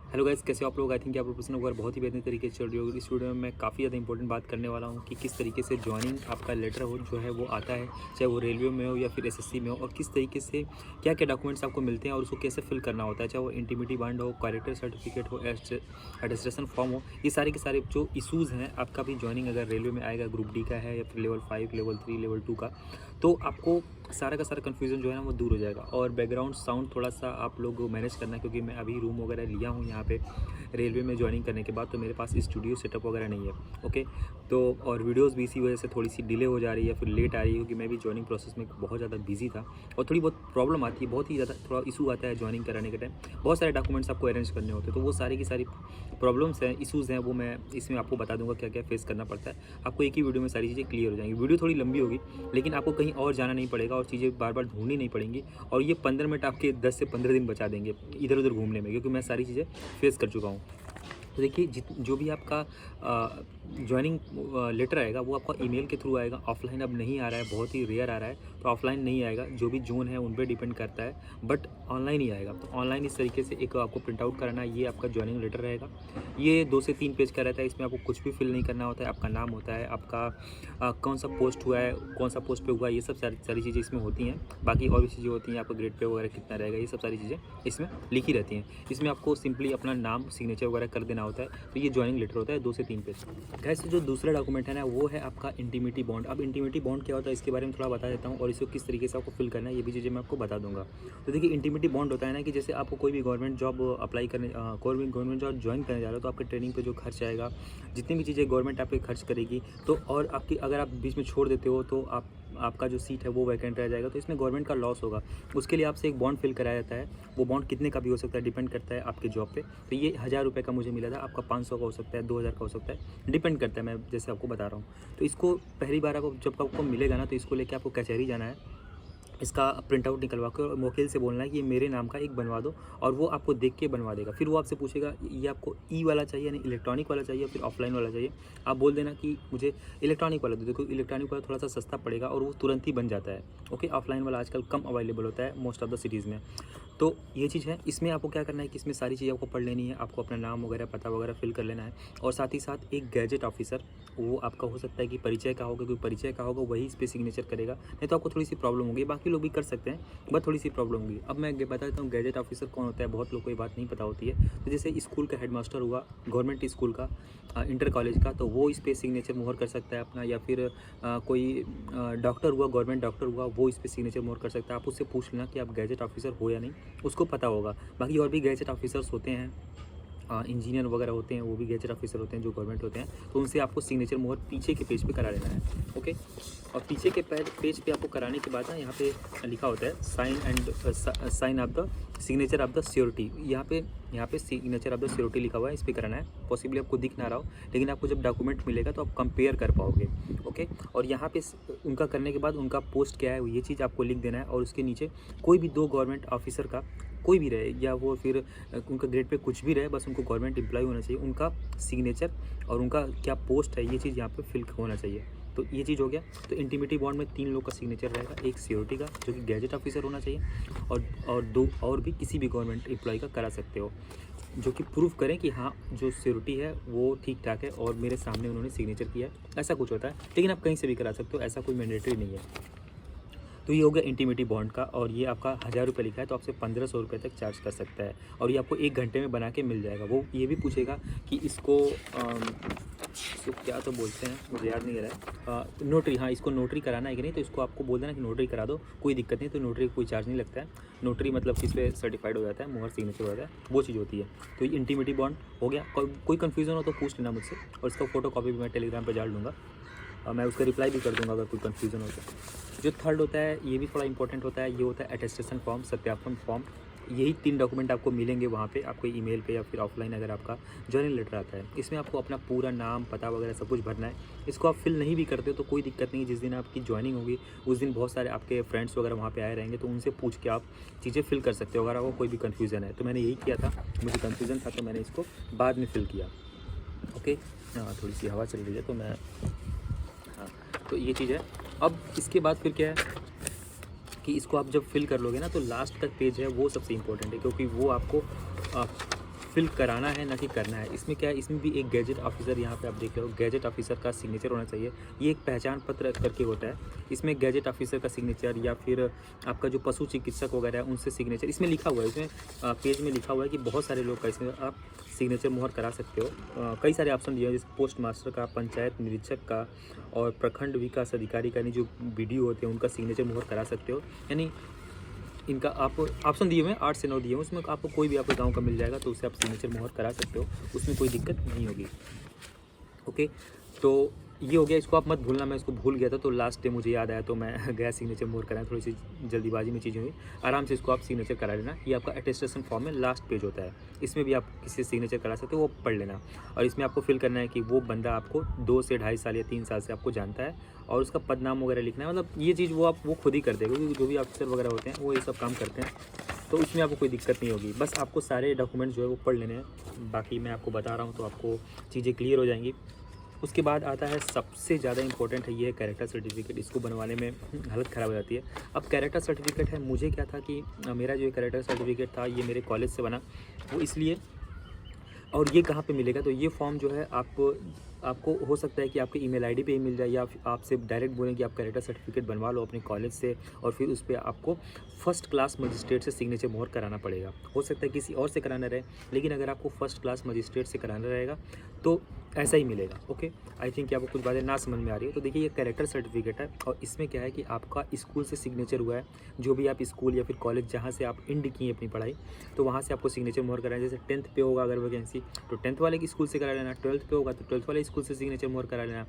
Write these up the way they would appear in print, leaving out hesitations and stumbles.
Hello guys, कैसे हो आप लोग। आई थिंक आप लोग प्रश्न वगैरह बहुत ही बेहतरीन तरीके से चल रही होगी। इस वीडियो में मैं काफ़ी ज़्यादा इंपॉर्टेंट बात करने वाला हूँ कि किस तरीके से जॉइनिंग आपका लेटर हो जो है वो आता है, चाहे वो रेलवे में हो या फिर एसएससी में हो, और किस तरीके से क्या क्या डॉक्यूमेंट्स आपको मिलते हैं और उसको कैसे फिल करना होता है, चाहे वो इंटीमेटी बॉन्ड हो, कैरेक्टर सर्टिफिकेट हो, अटेस्टेशन फॉर्म हो। ये सारे के सारे जो इशूज़ हैं, आपका भी जॉइनिंग अगर रेलवे में आएगा, ग्रुप डी का है या फिर लेवल 5, लेवल 3, लेवल 2 का, तो आपको सारा का सारा कन्फ्यूजन जो है ना वो दूर हो जाएगा। और बैकग्राउंड साउंड थोड़ा सा आप लोग मैनेज करना, क्योंकि मैं अभी रूम वगैरह लिया हूँ यहाँ पे रेलवे में ज्वाइनिंग करने के बाद, तो मेरे पास स्टूडियो सेटअप वगैरह नहीं है। ओके, तो और वीडियोस भी इसी वजह से थोड़ी सी डिले हो जा रही है, फिर लेट आ रही है, क्योंकि मैं भी ज्वाइनिंग प्रोसेस में बहुत ज़्यादा बिजी था और थोड़ी बहुत प्रॉब्लम आती है, बहुत ही ज़्यादा थोड़ा इशू आता है ज्वाइनिंग कराने के टाइम। बहुत सारे डॉक्यूमेंट्स आपको अरेंज करने होते हैं, तो वो सारी की सारी प्रॉब्लम्स हैं, इशूज़ हैं, वो मैं इसमें आपको बता दूंगा क्या क्या फेस करना पड़ता है। आपको एक ही वीडियो में सारी चीज़ें क्लियर हो जाएंगी। वीडियो थोड़ी लंबी होगी, लेकिन आपको कहीं और जाना नहीं पड़ेगा और चीज़ें बार बार ढूंढनी नहीं पड़ेंगी, और ये 15 मिनट आपके 10 से 15 दिन बचा देंगे इधर उधर घूमने में, क्योंकि मैं सारी चीज़ें फेस कर चुका हूँ। तो देखिए, जो भी आपका जॉइनिंग लेटर आएगा वो आपका ईमेल के थ्रू आएगा। ऑफलाइन अब नहीं आ रहा है, बहुत ही रेयर आ रहा है, तो ऑफलाइन नहीं आएगा। जो भी जोन है उन पर डिपेंड करता है, बट ऑनलाइन ही आएगा। तो ऑनलाइन इस तरीके से एक आपको प्रिंट आउट कराना है, ये आपका जॉइनिंग लेटर रहेगा। ये 2 से 3 पेज का रहता है। इसमें आपको कुछ भी फिल नहीं करना होता है। आपका नाम होता है, आपका कौन सा पोस्ट हुआ है, कौन सा पोस्ट पे हुआ है, ये सब सारी चीज़ें इसमें होती हैं। बाकी और भी चीज़ें होती हैं, आपका ग्रेड पे वगैरह कितना रहेगा, ये सब सारी चीज़ें इसमें लिखी रहती हैं। इसमें आपको सिंपली अपना नाम, सिग्नेचर वगैरह कर देना होता है। तो ये जॉइनिंग लेटर होता है 2 से 3 पेज। गैस, जो दूसरा डॉक्यूमेंट है ना, वो है आपका इंटीमेटी बॉन्ड। अब इंटीमेटी बॉन्ड क्या होता है इसके बारे में थोड़ा बता देता हूँ, और इसको किस तरीके से आपको फिल करना है ये भी चीज़ें मैं आपको बता दूंगा। तो देखिए, इंटीमेटी बॉन्ड होता है ना कि जैसे आपको कोई भी गवर्नमेंट जॉब अप्लाई करने, गवर्नमेंट जॉब ज्वाइन करने जा रहे हो, तो आपके ट्रेनिंग पे जो खर्च आएगा, जितनी भी चीज़ें गवर्नमेंट आप पे खर्च करेगी, तो और आपकी अगर आप बीच में छोड़ देते हो तो आपका जो सीट है वो वैकेंट रह जाएगा, तो इसमें गवर्नमेंट का लॉस होगा। उसके लिए आपसे एक बॉन्ड फिल कराया जाता है। वो बॉन्ड कितने का भी हो सकता है, डिपेंड करता है आपके जॉब पे। तो ये 1000 रुपये का मुझे मिला था, आपका 500 का हो सकता है, 2000 का हो सकता है, डिपेंड करता है, मैं जैसे आपको बता रहा हूँ। तो इसको पहली बार आपको जब आपको मिलेगा ना, तो इसको लेके आपको कचहरी जाना है। इसका प्रिंट आउट निकलवा के और वकील से बोलना है कि ये मेरे नाम का एक बनवा दो, और वो आपको देख के बनवा देगा। फिर वो आपसे पूछेगा ये आपको ई वाला चाहिए, यानी इलेक्ट्रॉनिक वाला चाहिए, फिर ऑफलाइन वाला चाहिए। आप बोल देना कि मुझे इलेक्ट्रॉनिक वाला दो। देखो, इलेक्ट्रॉनिक वाला थोड़ा सा सस्ता पड़ेगा और वो तुरंत ही बन जाता है। ओके, ऑफलाइन वाला आजकल कम अवेलेबल होता है मोस्ट ऑफ द सिटीज़ में। तो ये चीज़ है। इसमें आपको क्या करना है कि इसमें सारी चीज़ें आपको पढ़ लेनी है। आपको अपना नाम वगैरह, पता वगैरह फिल कर लेना है, और साथ ही साथ एक गैजेट ऑफिसर, वो आपका हो सकता है कि परिचय का होगा, कोई परिचय का होगा वही इस पर सिग्नेचर करेगा, नहीं तो आपको थोड़ी सी प्रॉब्लम होगी। बाकी लोग भी कर सकते हैं, बट थोड़ी सी प्रॉब्लम होगी। अब मैं बता देता हूँ गैजेट ऑफिसर कौन होता है, बहुत लोग को ये बात नहीं पता होती है। तो जैसे स्कूल का हेडमास्टर हुआ, गवर्नमेंट स्कूल का, इंटर कॉलेज का, तो वो इस पर सिग्नेचर मोहर कर सकता है अपना, या फिर कोई डॉक्टर हुआ, गवर्नमेंट डॉक्टर हुआ, वो इस पर सिग्नेचर मोहर कर सकता है। आप उससे पूछ लेना कि आप गैजेट ऑफिसर हो या नहीं, उसको पता होगा। बाकी और भी गैजेट ऑफिसर्स होते हैं, इंजीनियर वगैरह होते हैं, वो भी गैजेट ऑफिसर होते हैं जो गवर्नमेंट होते हैं, तो उनसे आपको सिग्नेचर मोहर पीछे के पेज पे करा लेना है। ओके, और पीछे के पेज पे आपको कराने के बाद ना, यहाँ पे लिखा होता है sign of the signature of the surety. यहाँ पे सिग्नेचर ऑफ द श्योरिटी लिखा हुआ है, इस पर कराना है। पॉसिबली आपको दिख ना रहा हो, लेकिन आपको जब डॉक्यूमेंट मिलेगा तो आप कंपेयर कर पाओगे। ओके, और यहाँ पे उनका करने के बाद उनका पोस्ट क्या है ये चीज़ आपको लिख देना है, और उसके नीचे कोई भी 2 गवर्नमेंट ऑफिसर का, कोई भी रहे, या वो फिर उनका ग्रेड पे कुछ भी रहे, बस उनको गवर्नमेंट एम्प्लॉय होना चाहिए, उनका सिग्नेचर और उनका क्या पोस्ट है ये चीज़ यहाँ पे फिल होना चाहिए। तो ये चीज़ हो गया। तो इंटीमेटी बॉन्ड में 3 लोग का सिग्नेचर रहेगा, एक सिक्योरिटी का जो कि गैजेट ऑफिसर होना चाहिए, और 2 और भी किसी भी गवर्नमेंट एम्प्लॉय का करा सकते हो, जो कि प्रूफ करें कि हाँ, जो सिक्योरिटी है वो ठीक ठाक है और मेरे सामने उन्होंने सिग्नेचर किया है, ऐसा कुछ होता है। लेकिन आप कहीं से भी करा सकते हो, ऐसा कोई मैंडेटरी नहीं है। तो ये हो गया इंटीमेटी बॉन्ड का, और ये आपका 1000 रुपये लिखा है, तो आपसे 1500 रुपये तक चार्ज कर सकता है, और ये आपको 1 घंटे में बना के मिल जाएगा। वो ये भी पूछेगा कि इसको क्या तो बोलते हैं, मुझे याद नहीं आ रहा है, नोटरी, हाँ, इसको नोटरी कराना है कि नहीं, तो इसको आपको बोल देना कि नोटरी करा दो, कोई दिक्कत नहीं। तो नोटरी कोई चार्ज नहीं लगता है। नोटरी मतलब किस पे सर्टिफाइड हो जाता है, मोहर सिग्नेचर हो जाता है, वो चीज़ होती है। तो ये इंटीमेटी बॉन्ड हो गया। कोई कन्फ्यूज़न हो तो पूछ लेना मुझसे, और इसका फोटो कॉपी भी मैं टेलीग्राम पर डाल दूँगा, और मैं उसका रिप्लाई भी कर दूँगा अगर कोई कन्फ्यूज़न हो तो। जो थर्ड होता है, ये भी थोड़ा इंपॉर्टेंट होता है, ये होता है अटेस्टेशन फॉर्म, सत्यापन फॉर्म। यही 3 डॉक्यूमेंट आपको मिलेंगे वहाँ पे, आपको ईमेल पे या फिर ऑफलाइन अगर आपका जॉइनिंग लेटर आता है। इसमें आपको अपना पूरा नाम, पता वगैरह सब कुछ भरना है। इसको आप फिल नहीं भी करते हो तो कोई दिक्कत नहीं है। जिस दिन आपकी जॉइनिंग होगी उस दिन बहुत सारे आपके फ्रेंड्स वगैरह वहाँ पे आए रहेंगे, तो उनसे पूछ के आप चीज़ें फिल कर सकते हो अगर आपको कोई भी कन्फ्यूज़न है। तो मैंने यही किया था, मुझे कन्फ्यूज़न था तो मैंने इसको बाद में फिल किया। ओके, थोड़ी सी हवा चल रही है तो मैं, हाँ, तो ये चीज़ है। अब इसके बाद फिर क्या है कि इसको आप जब फिल कर लोगे ना, तो लास्ट तक पेज है वो सबसे इम्पोर्टेंट है, क्योंकि वो आपको फिल कराना है ना कि करना है। इसमें क्या है, इसमें भी एक गैजेट ऑफिसर, यहाँ पे आप देख रहे हो गैजेट ऑफिसर का सिग्नेचर होना चाहिए। ये एक पहचान पत्र करके होता है, इसमें गैजेट ऑफिसर का सिग्नेचर या फिर आपका जो पशु चिकित्सक वगैरह है उनसे सिग्नेचर इसमें लिखा हुआ है। इसमें पेज में लिखा हुआ है कि बहुत सारे लोग का इसमें आप सिग्नेचर मुहर करा सकते हो। कई सारे ऑप्शन दिए हैं, जैसे पोस्ट मास्टर का, पंचायत निरीक्षक का और प्रखंड विकास अधिकारी का, यानी जो बीडीओ होते हैं उनका सिग्नेचर मुहर करा सकते हो। यानी इनका आप ऑप्शन दिए हुए हैं, 8 से 9 दिए हुए हैं, उसमें आपको कोई भी आपके गांव का मिल जाएगा तो उससे आप सिग्नेचर मुहर करा सकते हो, उसमें कोई दिक्कत नहीं होगी। ओके, तो ये हो गया, इसको आप मत भूलना। मैं इसको भूल गया था तो लास्ट डे मुझे याद आया तो मैं गया सिग्नेचर मोर कराया, थोड़ी सी जल्दीबाजी में चीज़ें हुई। आराम से इसको आप सिग्नेचर करा लेना। ये आपका अटेस्टेशन फॉर्म में लास्ट पेज होता है, इसमें भी आप किसी सिग्नेचर करा सकते हो, वो पढ़ लेना। और इसमें आपको फिल करना है कि वो बंदा आपको 2 से 2.5 साल या 3 साल से आपको जानता है और उसका पदनाम वगैरह लिखना है। मतलब ये चीज़ वो खुद ही कर देगा, क्योंकि जो भी ऑफिसर वगैरह होते हैं वो ये सब काम करते हैं, तो इसमें आपको कोई दिक्कत नहीं होगी। बस आपको सारे डॉक्यूमेंट्स जो है वो पढ़ लेने हैं। बाकी मैं आपको बता रहा हूँ तो आपको चीज़ें क्लियर हो जाएंगी। उसके बाद आता है सबसे ज़्यादा इंपॉर्टेंट है ये कैरेक्टर सर्टिफिकेट। इसको बनवाने में हालत ख़राब हो जाती है। अब कैरेक्टर सर्टिफिकेट है, मुझे क्या था कि मेरा जो कैरेक्टर सर्टिफिकेट था ये मेरे कॉलेज से बना, वो इसलिए। और ये कहाँ पे मिलेगा, तो ये फॉर्म जो है आपको हो सकता है कि आपके ईमेल आईडी पे ही मिल जाए, या आपसे डायरेक्ट बोलें कि आप कैरेक्टर सर्टिफिकेट बनवा लो अपने कॉलेज से, और फिर उस पर आपको फर्स्ट क्लास मजिस्ट्रेट से सिग्नेचर मोहर कराना पड़ेगा। हो सकता है किसी और से कराना रहे, लेकिन अगर आपको फर्स्ट क्लास मजिस्ट्रेट से कराना रहेगा तो ऐसा ही मिलेगा। ओके, आई थिंक कि आपको कुछ बातें ना समझ में आ रही है। तो देखिए, ये कैरेक्टर सर्टिफिकेट है और इसमें क्या है कि आपका स्कूल से सिग्नेचर हुआ है, जो भी आप स्कूल या फिर कॉलेज जहाँ से आप एंड किए अपनी पढ़ाई, तो वहाँ से आपको सिग्नेचर मोहर कराना है। जैसे 10th पे होगा अगर वैकेंसी, तो 10th वाले के स्कूल से करा लेना। 12th पे होगा तो 12th वाले स्कूल से सिग्नेचर मोहर करा लेना।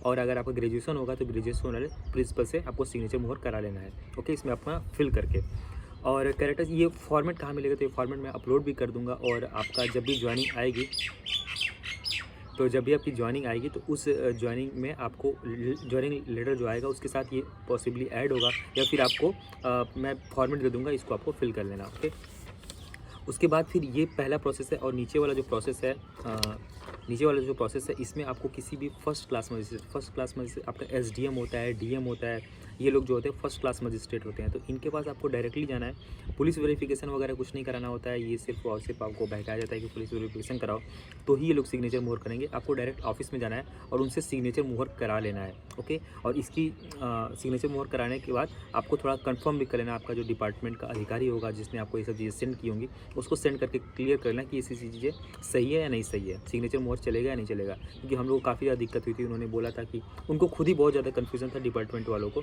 और अगर आपका ग्रेजुएशन होगा तो ग्रेजुएशन वाले प्रिंसिपल से आपको सिग्नेचर मोहर करा लेना है। ओके, इसमें अपना फिल करके। और कैरेक्टर ये फॉर्मेट कहाँ मिलेगा, तो ये फॉर्मेट मैं अपलोड भी कर दूँगा। और आपका जब भी ज्वाइनिंग आएगी, तो जब भी आपकी ज्वाइनिंग आएगी तो उस ज्वाइनिंग में आपको ज्वाइनिंग लेटर जो आएगा उसके साथ ये पॉसिबली ऐड होगा, या फिर आपको मैं फॉर्मेट दे दूँगा, इसको आपको फिल कर लेना। ओके, उसके बाद फिर ये पहला प्रोसेस है। और नीचे वाला जो प्रोसेस है इसमें आपको किसी भी फर्स्ट क्लास मजिस्ट्रेट आपका एसडीएम होता है, डीएम होता है, ये लोग जो होते हैं फर्स्ट क्लास मजिस्ट्रेट होते हैं, तो इनके पास आपको डायरेक्टली जाना है। पुलिस वेरिफिकेशन वगैरह कुछ नहीं कराना होता है, ये सिर्फ और सिर्फ आपको बहकाया जाता है कि पुलिस वेरिफिकेशन कराओ तो ही ये लोग सिग्नेचर मोहर करेंगे। आपको डायरेक्ट ऑफिस में जाना है और उनसे सिग्नेचर मोहर करा लेना है। ओके, और इसकी सिग्नेचर मोहर कराने के बाद आपको थोड़ा कंफर्म भी कर लेना, आपका जो डिपार्टमेंट का अधिकारी होगा जिसने आपको ये सब चीज़ें सेंड की होंगी, उसको सेंड करके क्लियर करना कि ये चीज़ें सही है या नहीं सही है, सिग्नेचर मोहर चलेगा या नहीं चलेगा। क्योंकि हम लोग को काफ़ी ज़्यादा दिक्कत हुई थी, उन्होंने बोला था कि उनको खुद ही बहुत ज़्यादा कन्फ्यूज़न था डिपार्टमेंट वालों को।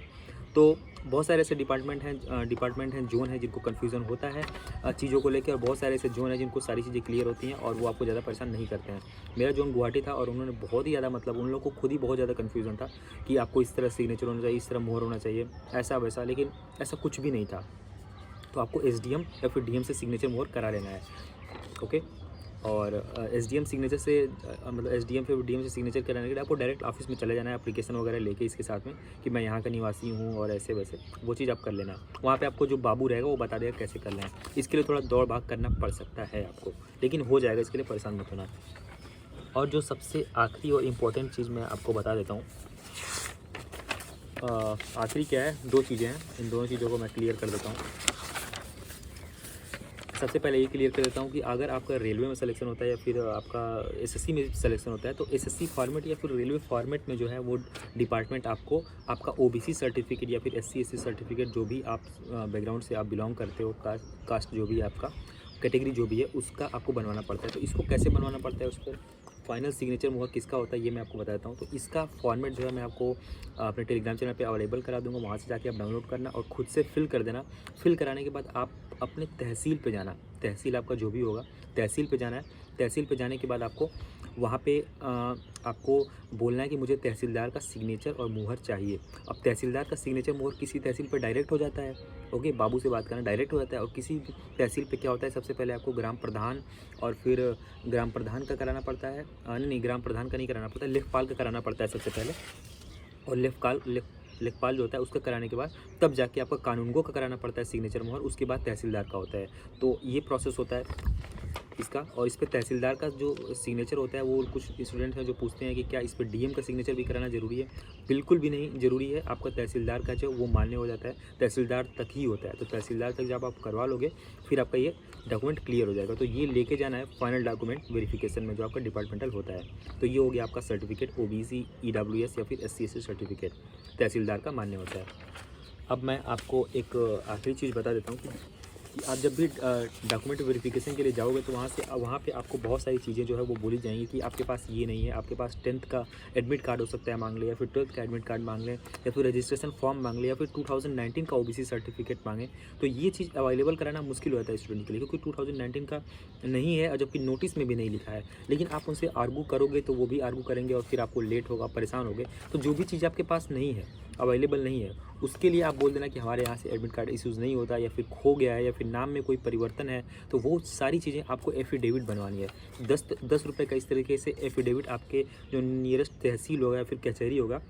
तो बहुत सारे ऐसे डिपार्टमेंट हैं, जोन है जिनको कन्फ्यूज़न होता है चीज़ों को लेकर, और बहुत सारे ऐसे जोन है जिनको सारी चीज़ें क्लियर होती हैं और वो आपको ज़्यादा परेशान नहीं करते हैं। मेरा जोन गुवाहाटी था और उन्होंने बहुत ही ज़्यादा, मतलब उन लोगों को खुद ही बहुत ज़्यादा कन्फ्यूज़न था कि आपको इस तरह सिग्नेचर होना चाहिए, इस तरह मोहर होना चाहिए, ऐसा वैसा, लेकिन ऐसा कुछ भी नहीं था। तो आपको एसडीएम या फिर डीएम से सिग्नेचर मोहर करा लेना है। ओके, और एसडीएम सिग्नेचर से मतलब एसडीएम फिर डीएम से सिग्नेचर कराने के लिए आपको डायरेक्ट ऑफिस में चले जाना है, एप्लीकेशन वगैरह लेके इसके साथ में कि मैं यहाँ का निवासी हूँ और ऐसे वैसे, वो चीज़ आप कर लेना। वहाँ पे आपको जो बाबू रहेगा वो बता देगा कैसे करना है। इसके लिए थोड़ा दौड़ भाग करना पड़ सकता है आपको, लेकिन हो जाएगा, इसके लिए परेशान मत होना। और जो सबसे आखिरी और इम्पोर्टेंट चीज़ मैं आपको बता देता हूँ, आखिरी क्या है, 2 चीज़ें हैं, इन दोनों चीज़ों को मैं क्लियर कर देता हूँ। सबसे पहले ये क्लियर कर देता हूँ कि अगर आपका रेलवे में सिलेक्शन होता है या फिर आपका एसएससी में सिलेक्शन होता है, तो एसएससी फॉर्मेट या फिर रेलवे फॉर्मेट में जो है वो डिपार्टमेंट आपको आपका ओबीसी सर्टिफिकेट या फिर एससी एसटी सर्टिफिकेट, जो भी आप बैकग्राउंड से आप बिलोंग करते हो, कास्ट जो भी है आपका, कैटेगरी जो भी है, उसका आपको बनवाना पड़ता है। तो इसको कैसे बनवाना पड़ता है, उसको फाइनल सिग्नेचर मोहर किसका होता है ये मैं आपको बताता हूँ। तो इसका फॉर्मेट जो है मैं आपको अपने टेलीग्राम चैनल पे अवेलेबल करा दूँगा, वहाँ से जाके आप डाउनलोड करना और खुद से फिल कर देना। फिल कराने के बाद आप अपने तहसील पे जाना, तहसील आपका जो भी होगा तहसील पे जाना है। तहसील पे जाने के बाद आपको वहाँ पे आपको बोलना है कि मुझे तहसीलदार का सिग्नेचर और मुहर चाहिए। अब तहसीलदार का सिग्नेचर मुहर किसी तहसील पे डायरेक्ट हो जाता है, ओके, बाबू से बात करना डायरेक्ट हो जाता है। और किसी तहसील पे क्या होता है, सबसे पहले आपको ग्राम प्रधान और फिर ग्राम प्रधान का कराना पड़ता है, नहीं ग्राम प्रधान का नहीं कराना पड़ता, लेखपाल का कराना पड़ता है सबसे पहले। और लेखपाल जो होता है उसका कराने के बाद तब जाके आपका कानूनगो का कराना पड़ता है सिग्नेचर मोहर, उसके बाद तहसीलदार का होता है। तो ये प्रोसेस होता है। इसका, और इस पे तहसीलदार का जो सिग्नेचर होता है वो कुछ स्टूडेंट हैं जो पूछते हैं कि क्या इस पे डीएम का सिग्नेचर भी कराना ज़रूरी है। बिल्कुल भी नहीं ज़रूरी है, आपका तहसीलदार का जो वो मान्य हो जाता है, तहसीलदार तक ही होता है। तो तहसीलदार तक जब आप करवा लोगे फिर आपका ये डॉक्यूमेंट क्लियर हो जाएगा। तो ये लेके जाना है फाइनल डॉक्यूमेंट वेरिफिकेशन में जो आपका डिपार्टमेंटल होता है। तो ये हो गया आपका सर्टिफिकेट ओबीसी, ईडब्ल्यूएस या फिर एससी एसटी सर्टिफिकेट तहसीलदार का मान्य होता है। अब मैं आपको एक आखिरी चीज़ बता देता हूँ कि आप जब भी डॉक्यूमेंट वेरिफिकेशन के लिए जाओगे तो वहाँ पे आपको बहुत सारी चीज़ें जो है वो बोली जाएंगी कि आपके पास ये नहीं है, आपके पास 10th का एडमिट कार्ड हो सकता है मांग ले, या फिर 12th का एडमिट कार्ड मांग ले, या फिर रजिस्ट्रेशन फॉर्म मांग ले, या फिर 2019 का ओबीसी सर्टिफिकेट मांगे। तो ये चीज़ अवेलेबल कराना मुश्किल हो जाता है स्टूडेंट के लिए, क्योंकि 2019 का नहीं है और जबकि नोटिस में भी नहीं लिखा है। लेकिन आप उनसे आर्गू करोगे तो वो भी आर्गू करेंगे और फिर आपको लेट होगा, परेशान होगे। तो जो भी चीज़ आपके पास नहीं है, अवेलेबल नहीं है, उसके लिए आप बोल देना कि हमारे यहाँ से एडमिट कार्ड इश्यूज़ नहीं होता, या फिर खो गया है, या फिर नाम में कोई परिवर्तन है। तो वो सारी चीज़ें आपको एफिडेविट बनवानी है। 10 रुपये का इस तरीके से एफिडेविट आपके जो नियरेस्ट तहसील होगा या फिर कचहरी होगा,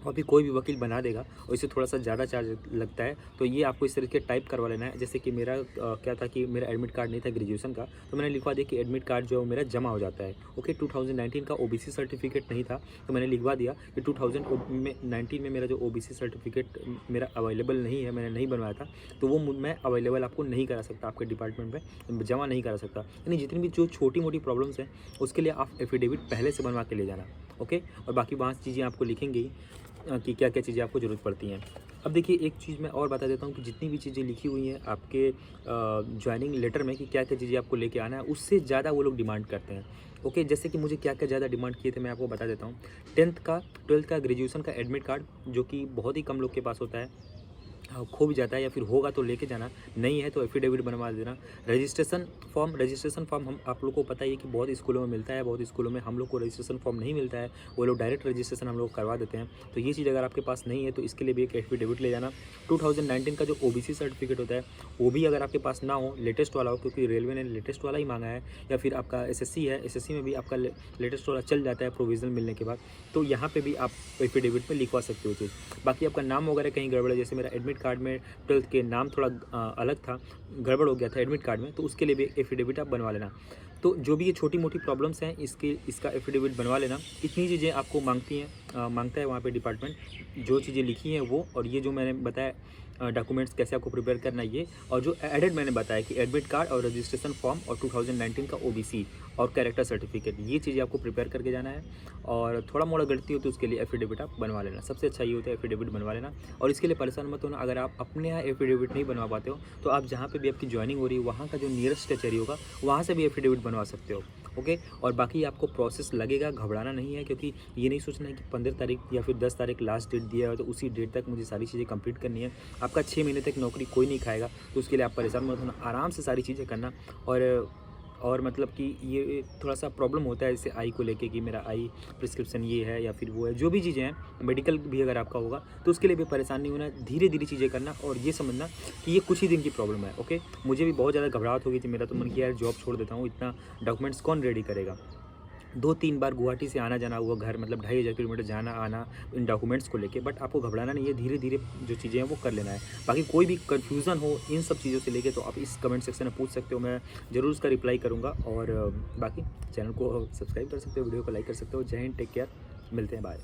और भी कोई भी वकील बना देगा, और इससे थोड़ा सा ज़्यादा चार्ज लगता है। तो ये आपको इस तरीके टाइप करवा लेना है। जैसे कि मेरा क्या था कि मेरा एडमिट कार्ड नहीं था ग्रेजुएशन का, तो मैंने लिखवा दिया कि एडमिट कार्ड जो मेरा जमा हो जाता है। ओके, 2019 का ओबीसी सर्टिफिकेट नहीं था तो मैंने लिखवा दिया कि 2019 में मेरा जो ओबीसी सर्टिफिकेट मेरा अवेलेबल नहीं है, मैंने नहीं बनवाया था, तो वो मैं अवेलेबल आपको नहीं करा सकता, आपके डिपार्टमेंट में जमा नहीं करा सकता। यानी जितनी भी जो छोटी मोटी प्रॉब्लम्स हैं उसके लिए आप एफिडेविट पहले से बनवा के ले जाना। ओके, और बाकी वहाँ चीज़ें आपको लिखेंगे ही कि क्या क्या चीज़ें आपको ज़रूरत पड़ती हैं। अब देखिए एक चीज़ मैं और बता देता हूँ कि जितनी भी चीज़ें लिखी हुई हैं आपके ज्वाइनिंग लेटर में कि क्या क्या चीज़ें आपको लेके आना है, उससे ज़्यादा वो लोग डिमांड करते हैं। ओके, जैसे कि मुझे क्या क्या ज़्यादा डिमांड किए थे मैं आपको बता देता हूँ। 10th का, 12th का, ग्रेजुएशन का एडमिट कार्ड, जो कि बहुत ही कम लोग के पास होता है, खो भी जाता है या फिर होगा तो लेके जाना, नहीं है तो एफिडेविट बनवा देना। रजिस्ट्रेशन फॉर्म हम आप लोग को पता ही है कि बहुत स्कूलों में मिलता है, बहुत स्कूलों में हम लोग को रजिस्ट्रेशन फॉर्म नहीं मिलता है, वो लोग डायरेक्ट रजिस्ट्रेशन हम लोग करवा देते हैं। तो ये चीज़ अगर आपके पास नहीं है तो इसके लिए भी एक एफिडेविट ले जाना। 2019 का जो ओबीसी सर्टिफिकेट होता है वो भी अगर आपके पास ना हो, लेटेस्ट वाला हो, क्योंकि रेलवे ने लेटेस्ट वाला ही मांगा है, या फिर आपका एसएससी है, एसएससी में भी आपका लेटेस्ट वाला चल जाता है प्रोविजनल मिलने के बाद, तो यहाँ पे भी आप एफिडेविट में लिखवा सकते हो चीज़। बाकी आपका नाम वगैरह कहीं गड़बड़ है, जैसे मेरा एडमिट कार्ड में 12th के नाम थोड़ा अलग था, गड़बड़ हो गया था एडमिट कार्ड में, तो उसके लिए भी एफिडेविट आप बनवा लेना। तो जो भी ये छोटी मोटी प्रॉब्लम्स हैं इसका एफिडेविट बनवा लेना। इतनी चीज़ें आपको मांगता है वहाँ पे डिपार्टमेंट, जो चीज़ें लिखी हैं वो, और ये जो मैंने बताया डॉक्यूमेंट्स कैसे आपको प्रिपेयर करना है ये, और जो एडेड मैंने बताया कि एडमिट कार्ड और रजिस्ट्रेशन फॉर्म और 2019 का ओबीसी और कैरेक्टर सर्टिफिकेट, ये चीज़ें आपको प्रिपेयर करके जाना है। और थोड़ा मोड़ा गलती हो तो उसके लिए एफिडेविट आप बनवा लेना। सबसे अच्छा ये होता है एफिडेविट बनवा लेना, और इसके लिए परेशान मत होना। अगर आप अपने यहाँ एफिडेविट नहीं बनवा पाते हो तो आप जहाँ पे भी आपकी ज्वाइनिंग हो रही है वहाँ का जो नियरेस्ट कचहरी होगा वहाँ से भी एफिडेविट बनवा सकते हो। ओके, और बाकी आपको प्रोसेस लगेगा, घबराना नहीं है, क्योंकि ये नहीं सोचना है कि 15 तारीख या फिर 10 तारीख लास्ट डेट दिया है तो उसी डेट तक मुझे सारी चीज़ें कंप्लीट करनी है। आपका 6 महीने तक नौकरी कोई नहीं खाएगा, तो उसके लिए आप परेशान मत होना, आराम से सारी चीज़ें करना। और मतलब कि ये थोड़ा सा प्रॉब्लम होता है जैसे आई को लेके कि मेरा आई प्रिस्क्रिप्शन ये है या फिर वो है, जो भी चीज़ें हैं, मेडिकल भी अगर आपका होगा तो उसके लिए भी परेशान नहीं होना, धीरे धीरे चीज़ें करना, और ये समझना कि ये कुछ ही दिन की प्रॉब्लम है। ओके, मुझे भी बहुत ज़्यादा घबराहट हो गई थी, मेरा तो मन किया यार जॉब छोड़ देता हूँ, इतना डॉक्यूमेंट्स कौन रेडी करेगा। 2-3 बार गुवाहाटी से आना जाना हुआ, घर मतलब 2500 किलोमीटर जाना आना इन डॉक्यूमेंट्स को लेके, बट आपको घबराना नहीं है, धीरे धीरे जो चीज़ें हैं वो कर लेना है। बाकी कोई भी कन्फ्यूज़न हो इन सब चीज़ों से लेके तो आप इस कमेंट सेक्शन में पूछ सकते हो, मैं ज़रूर उसका रिप्लाई करूँगा। और बाकी चैनल को सब्सक्राइब कर सकते हो, वीडियो को लाइक कर सकते हो। जय हिंद, टेक केयर, मिलते हैं, बाय।